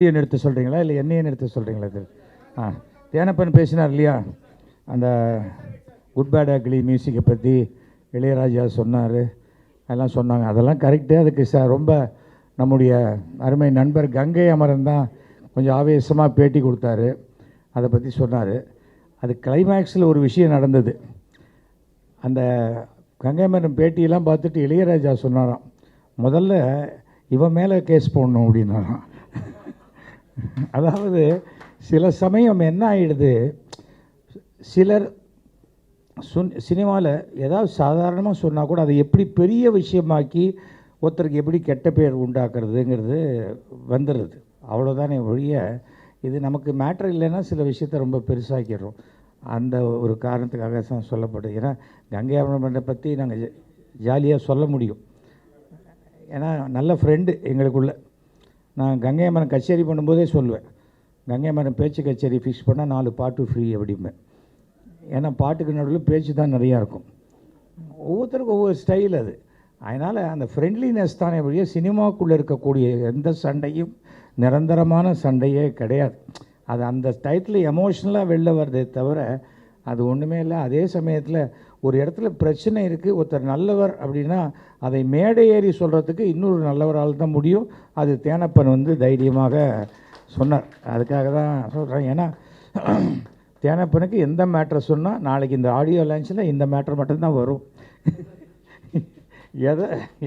நிறுத்த சொல்கிறீங்களா இல்லை என்னையே நிறுத்த சொல்கிறீங்களா? இது தேனப்பன் பேசினார் இல்லையா, அந்த குட் பேட் அக்லி மியூசிக்கை பற்றி இளையராஜா சொன்னார், அதெல்லாம் சொன்னாங்க. அதெல்லாம் கரெக்டு. அதுக்கு ரொம்ப நம்முடைய அருமை நண்பர் கங்கை அமரன் தான் கொஞ்சம் ஆவேசமாக பேட்டி கொடுத்தாரு, அதை பற்றி சொன்னார். அது கிளைமேக்ஸில் ஒரு விஷயம் நடந்தது. அந்த கங்கை அமரன் பேட்டியெல்லாம் பார்த்துட்டு இளையராஜா சொன்னாராம், முதல்ல இவன் மேலே கேஸ் போடணும் அப்படின்னாராம். அதாவது சில சமயம் என்ன ஆகிடுது, சிலர் சினிமாவில் ஏதாவது சாதாரணமாக சொன்னால் கூட அதை எப்படி பெரிய விஷயமாக்கி ஒருத்தருக்கு எப்படி கெட்ட பேர் உண்டாக்குறதுங்கிறது வந்துடுது. அவ்வளோதானே ஒழிய இது நமக்கு மேட்ரு இல்லைன்னா சில விஷயத்த ரொம்ப பெருசாக்கிடுறோம். அந்த ஒரு காரணத்துக்காக தான் சொல்லப்படுது. ஏன்னா கங்கை அமரனை பற்றி நாங்கள் ஜாலியாக சொல்ல முடியும். ஏன்னா நல்ல ஃப்ரெண்டு எங்களுக்குள்ள. நான் கங்கை அமரன் கச்சேரி பண்ணும்போதே சொல்லுவேன், கங்கை அமரன் பேச்சு கச்சேரி ஃபிக்ஸ் பண்ணால் 4 பாட்டு ஃப்ரீ அப்படிம்பேன். ஏன்னா பாட்டுக்கு நடுவில் பேச்சு தான் நிறையா இருக்கும். ஒவ்வொருத்தருக்கும் ஒவ்வொரு ஸ்டைல் அது. அதனால் அந்த ஃப்ரெண்ட்லினஸ் தானே வழிய சினிமாவுக்குள்ளே இருக்கக்கூடிய எந்த சண்டையும் நிரந்தரமான சண்டையே கிடையாது. அது அந்த டயத்தில் எமோஷ்னலாக வெளில வருதே தவிர அது ஒன்றுமே இல்லை. அதே சமயத்தில் ஒரு இடத்துல பிரச்சனை இருக்குது, ஒருத்தர் நல்லவர் அப்படின்னா அதை மேடை ஏறி சொல்கிறதுக்கு இன்னொரு நல்லவரால் தான் முடியும். அது தேனப்பன் தைரியமாக சொன்னார். அதுக்காக தான் சொல்கிறேன். ஏன்னா தேனப்பனுக்கு எந்த மேட்ரை சொன்னால் நாளைக்கு இந்த ஆடியோ லான்ச்சில் இந்த மேட்ரு மட்டும்தான் வரும்.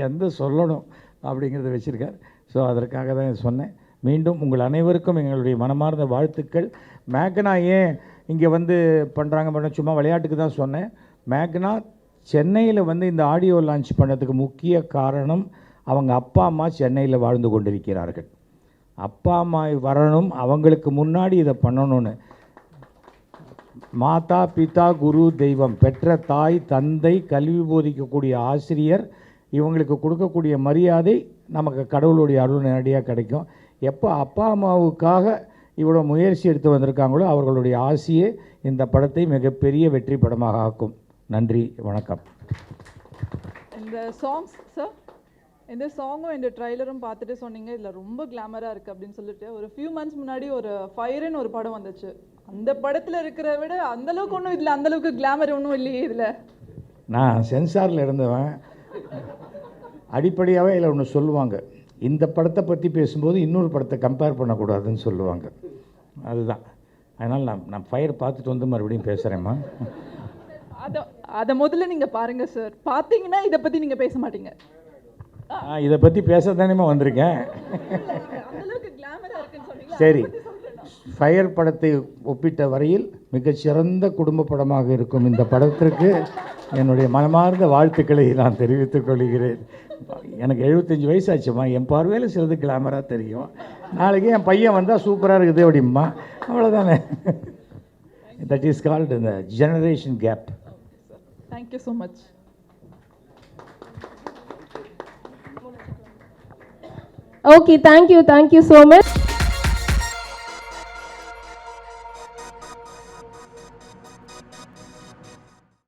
எந்த சொல்லணும் அப்படிங்கிறத வச்சுருக்கார். ஸோ அதற்காக தான் சொன்னேன். மீண்டும் உங்கள் அனைவருக்கும் எங்களுடைய மனமார்ந்த வாழ்த்துக்கள். மேக்னா ஏன் இங்கே பண்ணுறாங்க சும்மா விளையாட்டுக்கு தான் சொன்னேன். மேக்னா சென்னையில் இந்த ஆடியோ லான்ச் பண்ணதுக்கு முக்கிய காரணம் அவங்க அப்பா அம்மா சென்னையில் வாழ்ந்து கொண்டிருக்கிறார்கள். அப்பா அம்மா வரணும், அவங்களுக்கு முன்னாடி இதை பண்ணணும்னு. மாதா பிதா குரு தெய்வம், பெற்ற தாய் தந்தை கல்வி போதிக்கக்கூடிய ஆசிரியர், இவங்களுக்கு கொடுக்கக்கூடிய மரியாதை நமக்கு கடவுளுடைய அருள் நேரடியாக கிடைக்கும். எப்போ அப்பா அம்மாவுக்காக இவ்வளோ முயற்சி எடுத்து வந்திருக்காங்களோ அவர்களுடைய ஆசையே இந்த படத்தை மிகப்பெரிய வெற்றி படமாக ஆக்கும். நன்றி, வணக்கம். இந்த சாங்ஸ் சார், இந்த சாங்கும் இந்த ட்ரைலரும் பார்த்துட்டு சொன்னீங்க இதில் ரொம்ப கிளாமராக இருக்குது அப்படின்னு சொல்லிட்டு. ஒரு ஃபியூ மந்த்ஸ் முன்னாடி ஒரு ஃபயர்னு ஒரு படம் வந்துச்சு. அந்த படத்தில் இருக்கிற விட அந்தளவுக்கு ஒன்றும் இதில் அந்தளவுக்கு கிளாமர் ஒன்றும் இல்லையே இதில். நான் சென்சாரில் இருந்தவன். அடிப்படையாகவே இதில் ஒன்று சொல்லுவாங்க, இந்த படத்தை பற்றி பேசும்போது இன்னொரு படத்தை கம்பேர் பண்ணக்கூடாதுன்னு சொல்லுவாங்க. அதுதான். அதனால் நான் ஃபயர் பார்த்துட்டு மறுபடியும் பேசுகிறேம்மா. அதை முதல்ல நீங்கள் பாருங்கள் சார். பார்த்தீங்கன்னா இதை பற்றி நீங்கள் பேச மாட்டீங்க. இதை பற்றி பேச தானேமா வந்திருக்கேன். சரி, ஃபயர் படத்தை ஒப்பிட்ட வரையில் மிகச்சிறந்த குடும்ப படமாக இருக்கும் இந்த படத்திற்கு என்னுடைய மனமார்ந்த வாழ்த்துக்களை நான் தெரிவித்துக் கொள்கிறேன். எனக்கு 75 வயசு ஆச்சுமா, என் பார்வையில் சிலது கிளாமராக தெரியும். நாளைக்கு என் பையன் வந்தால் சூப்பராக இருக்குது அப்படிம்மா, அவ்வளோதானே. தட் இஸ் கால்டு இந்த generation gap. Thank you so much. Okay, thank you so much.